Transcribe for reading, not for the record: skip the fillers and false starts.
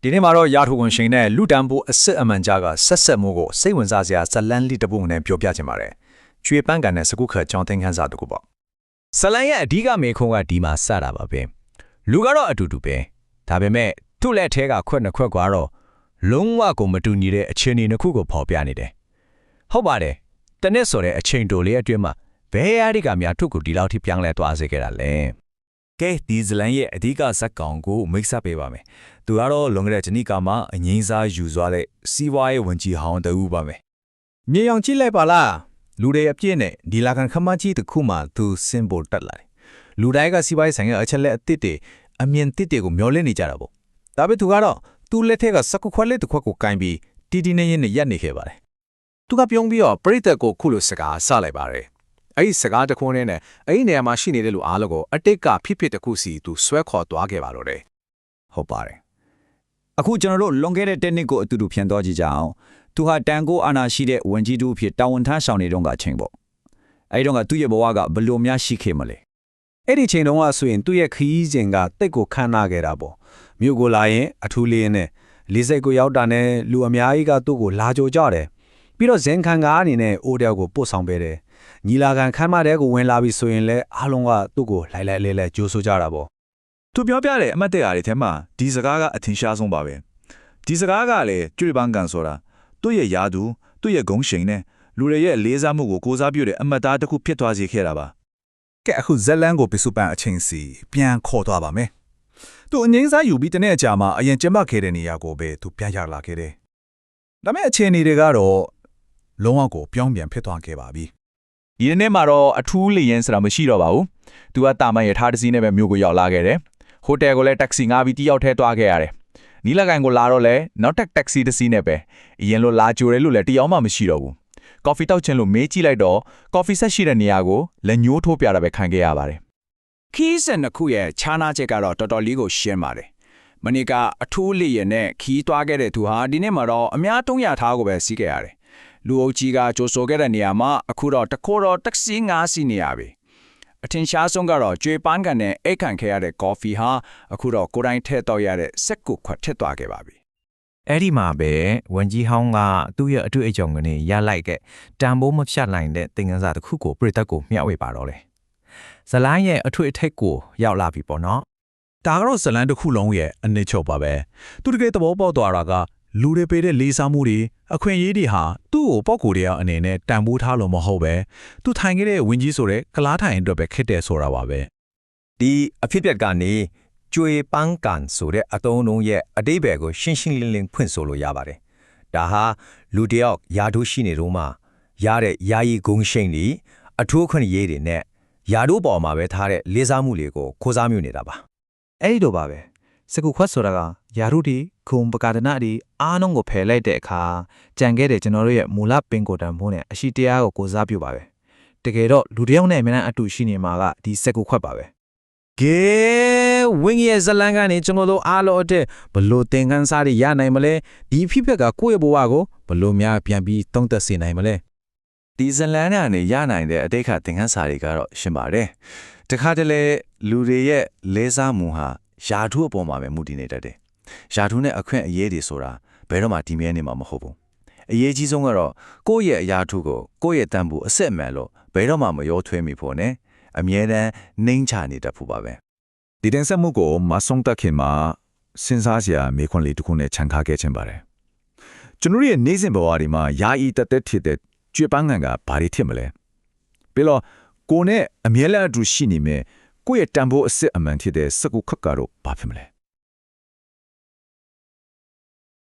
ဒီနေ့မှာတော့ရာထူဝင်ရှင်နဲ့လူတန်းဖို့အစ်စ်အမှန်ကြားကဆက်ဆက်မှုကိုစိတ်ဝင်စားစရာဇလန်းလိတပုနဲ့ပြောပြချင်ပါတယ်။ကျွေပန်းကန်နဲ့စကုခကြောင်းသင်ခန်းစာတခုပေါ့ ဇလန်ရဲ့အဓိကမေခုံးကဒီမှာစတာပါပဲလူကတော့အတူတူပဲဒါပေမဲ့သူ့လက်ထဲကခွက်နှစ်ခွက်ကတော့လုံးဝကိုမတူညီတဲ့အခြေအနေတစ်ခုကိုဖော်ပြနေတယ်ဟုတ်ပါတယ်တနစ်ဆိုတဲ့အချိန်တိုလေးအတွင်းမှာဘယ်အရာတွေကများထုတ်ကိုဒီလောက်ထိပြောင်းလဲသွားစေခဲ့တာလဲကဲဒီဇလန်ရဲ့အဓိကဇက်ကောင်ကိုမိတ်ဆက်ပေးပါမယ်သူကတော့လွန်ခဲ့တဲ့ဂျနီကာမှာအငိမ့်စားယူသွားတဲ့စီးပွားရေးဝန်ကြီးဟောင်းတူပါမယ် မြေအောင်ကြည့်လိုက်ပါလားလူတွေအပြည့်နဲ့ဒီလာကန်ခမကြီးတစ်ခုမှသူစင်ပေါ်တက်လာတယ်လူတိုင်းကစီးပွားရေးဆိုင်ရာအချက်လက်အသစ်တွေအမြင်သစ်တွေကိုမျှော်လင့်နေကြတာပေါ့ဒါပေမဲ့သူကတော့သူ့လက်ထက်ကစကုခွက်လက်တစ်ခွက်ကိုကင်ပြီးတီတီနေရင်းနဲ့ရက်နေခဲ့ပါတယ်သူကပြုံးပြီးတော့ပရိသတ်ကိုခုလိုစကားဆလိုက်ပါတယ်အဲ့ဒီစကားတစ်ခုနဲ့အဲ့ဒီနေရာမှာရှိနေတဲ့လူအားလုံးကိုအတိတ်ကဖြစ်ဖြစ်တစ်ခုစီသူဆွဲခေါ်သွားခဲ့ပါတော့တယ် ဟုတ်ပါတယ်အခုကျွန်တော်တို့လွန်ခဲ့တဲ့ technique ကိုအတူတူပြန်သွားကြည့်ကြအောင်သူဟာတန်ကိုအာနာရှိတဲ့ဝန်ကြီးတူဖြစ်တာဝန်ထမ်းဆောင်နေတော့ကအချိန်ပေါ့အဲဒီတော့ကသူ့ရဲ့ဘဝကဘလို့များရှိခဲ့မလဲ အဲ့ဒီချိန်တုန်းကဆိုရင်သူ့ရဲ့ခီးစဉ်ကတိတ်ကိုခမ်းနားခဲ့တာပေါ့မြို့ကိုလာရင်အထူးလေးနဲ့လေးစိတ်ကိုရောက်တာနဲ့လူအများကြီးကသူ့ကိုလာကြိုကြတယ်ပြီးတော့ဇင်ခံကားအနေနဲ့အိုးတဲကိုပို့ဆောင်ပေးတယ်ညီလာခံခမ်းမတဲ့ကိုဝင်လာပြီဆိုရင်လည်းအားလုံးကသူ့ကိုလိုက်လိုက်လဲလဲကြိုးဆိုကြတာပေါ့ သူပြောပြတဲ့အမတ်တရားတွေထဲမှာဒီစကားကအထင်ရှားဆုံးပါပဲဒီစကားကလည်းကျွေပန်းကန်ဆိုတာသူ့ရဲ့ယာသူသူ့ရဲ့ဂုံးရှိန်နဲ့လူတွေရဲ့လေးစားမှုကိုကိုစားပြုတဲ့အမတ်သားတစ်ခုဖြစ်သွားစေခဲ့တာပါကဲအခုဇက်လန်ကိုပြစုပန်အချင်းစီပြန်ခေါ်သွားပါမယ်သူအငိမ့်စားယူပြီးတနေ့အကြာမှာအရင်ကျမခဲ့တဲ့နေရာကိုပဲသူပြန်ရလာခဲ့တယ်ဒါပေမဲ့အခြေအနေတွေကတော့လုံးဝကိုပြောင်းပြန်ဖြစ်သွားခဲ့ပါပြီဒီနေ့မှာတော့အထူးလေရင်ဆိုတာမရှိတော့ပါဘူးသူကတာမန်ရထားတစ်စီးနဲ့ပဲမြို့ကိုရောက်လာခဲ့တယ်ဟိုတယ်ကိုလည်းတက္ကစီငှားပြီးတယောက်ထဲသွားခဲ့ရတယ်။နီလာကန်ကိုလာတော့လဲနောက်တက္ကစီတစ်စီးနဲ့ပဲအရင်လိုလာကြိုတယ်လို့လည်းတယောက်မှမရှိတော့ဘူး။ကော်ဖီတောက်ချင်လို့မေးကြည့်လိုက်တော့ကော်ဖီဆက်ရှိတဲ့နေရာကိုလက်ညှိုးထိုးပြတာပဲခံခဲ့ရပါတယ် ခီးစက်နှစ်ခုရဲ့ခြားနာချက်ကတော့တော်တော်လေးကိုရှင်းပါတယ်။မနေ့ကအထူးလေရင်နဲ့ခီးသွားခဲ့တဲ့သူဟာဒီနေ့မှာတော့အများတုံးရထားကိုပဲစီးခဲ့ရတယ်။လူအုပ်ကြီးကကြိုဆိုခဲ့တဲ့နေရာမှာအခုတော့တခိုးတော့တက္ကစီငှားစီးနေရပြီ။အထင်ရှားဆုံးကတော့ကျွေပန်းကန်နဲ့အိတ်ခံခဲ့ရတဲ့ကော်ဖီဟာအခုတော့ကိုယ်တိုင်ထည့်တော့ရတဲ့စက်ကုခွက်ထစ်သွားခဲ့ပါပြီ။အဲ့ဒီမှာပဲဝန်ကြီးဟောင်းကသူ့ရဲ့အတွေ့အကြုံကနေရလိုက်ကတန်ဖိုးမဖြတ်နိုင်တဲ့သင်ခန်းစာတစ်ခုကိုပြည်သက်ကိုမျှဝေပါတော့တယ်။ဇလိုင်းရဲ့အထွေအထိပ်ကိုရောက်လာပြီပေါ့နော် ဒါကတော့ဇလန်တစ်ခုလုံးရဲ့အနစ်ချုပ်ပါပဲသူတကယ်သဘောပေါက်သွားတာကလူတွေပေးတဲ့လေးစားမှုတွေအခွင့်အရေးတွေဟာသူ့ကိုပေါ့ကိုတရားအနေနဲ့တန်ဖိုးထားလို့မဟုတ်ပဲသူထိုင်ခဲ့တဲ့ဝင်းကြီးဆိုတဲ့ကလားထိုင်အတွက်ပဲခက်တယ်ဆိုတာပါပဲ ဒီအဖြစ်အပျက်ကနေကျွေပန်းကန်ဆိုတဲ့အတုံးလုံးရဲ့အတိပ္ပယ်ကိုရှင်းရှင်းလင်းလင်းဖွင့်ဆိုလို့ရပါတယ်။ဒါဟာလူတယောက်ယာတို့ရှိနေတော့မှရတဲ့ယာယီဂုံရှိန်တွေအထူးခွင့်ရေးတွေနဲ့ယာတို့ပေါ်မှာပဲထားတဲ့လေးစားမှုတွေကိုခိုးစားမြူနေတာပါ အဲ့ဒီတော့ပါပဲစကုခွက်ဆိုတာကယာရုတီခုံပကာဒနာတွေအားလုံးကိုဖယ်လိုက်တဲ့အခါကြံခဲ့တဲ့ကျွန်တော်တို့ရဲ့မူလပင်ကိုတန်ဖိုးနဲ့အရှိတရားကိုကိုစားပြုပါပဲတကယ်တော့လူတစ်ယောက်နဲ့အများအတူရှိနေမှာကဒီစကုခွက်ပါပဲ ကဲဝင်းရဲ့ဇလန်ကနေကျွန်တော်တို့အားလုံးအတဲ့ဘလို့သင်ခန်းစာတွေရနိုင်မလဲဒီဖြစ်ပျက်ကကိုယ့်ရဲ့ဘဝကိုဘလို့များပြန်ပြီးသုံးသက်စေနိုင်မလဲ ဒီဇလန်ကနေရနိုင်တဲ့အတိတ်ခသင်ခန်းစာတွေကတော့ရှင်းပါတယ်တခါတလေလူတွေရဲ့လေးစားမှုဟာယာထုအပေါ်မှာပဲမူတည်နေတတ်တယ်ယာထုနဲ့အခွင့်အရေးတွေဆိုတာဘယ်တော့မှဒီမြဲနေမှာမဟုတ်ဘူးအရေးကြီးဆုံးကတော့ကိုယ့်ရဲ့အရာထုကိုကိုယ့်ရဲ့တန်ဖိုးအစစ်အမှန်လို့ဘယ်တော့မှမရောထွေးမိဖို့နဲ့အမြဲတမ်းနှိမ့်ချနေတတ်ဖို့ပါပဲဒီတင်ဆက်မှုကိုမဆုံးတခင်မှာစဉ်းစားစရာမေးခွန်းလေးတစ်ခုနဲ့ခြံခါခဲ့ခြင်းပါတယ်ကျွန်တော်ရဲ့နေ့စဉ်ဘဝတွေမှာယာယီတက်တက်ဖြစ်တဲ့ကျွေပန်းငံကဘာတွေဖြစ်မလဲပြီးတော့ကိုနဲ့အမြဲတမ်းအတူရှိနေမယ်ကိုယ့်ရဲ့တန်ဖိုးအစစ်အမှန်ဖြစ်တဲ့စကုခက်ကတော့ဘာဖြစ်မလဲ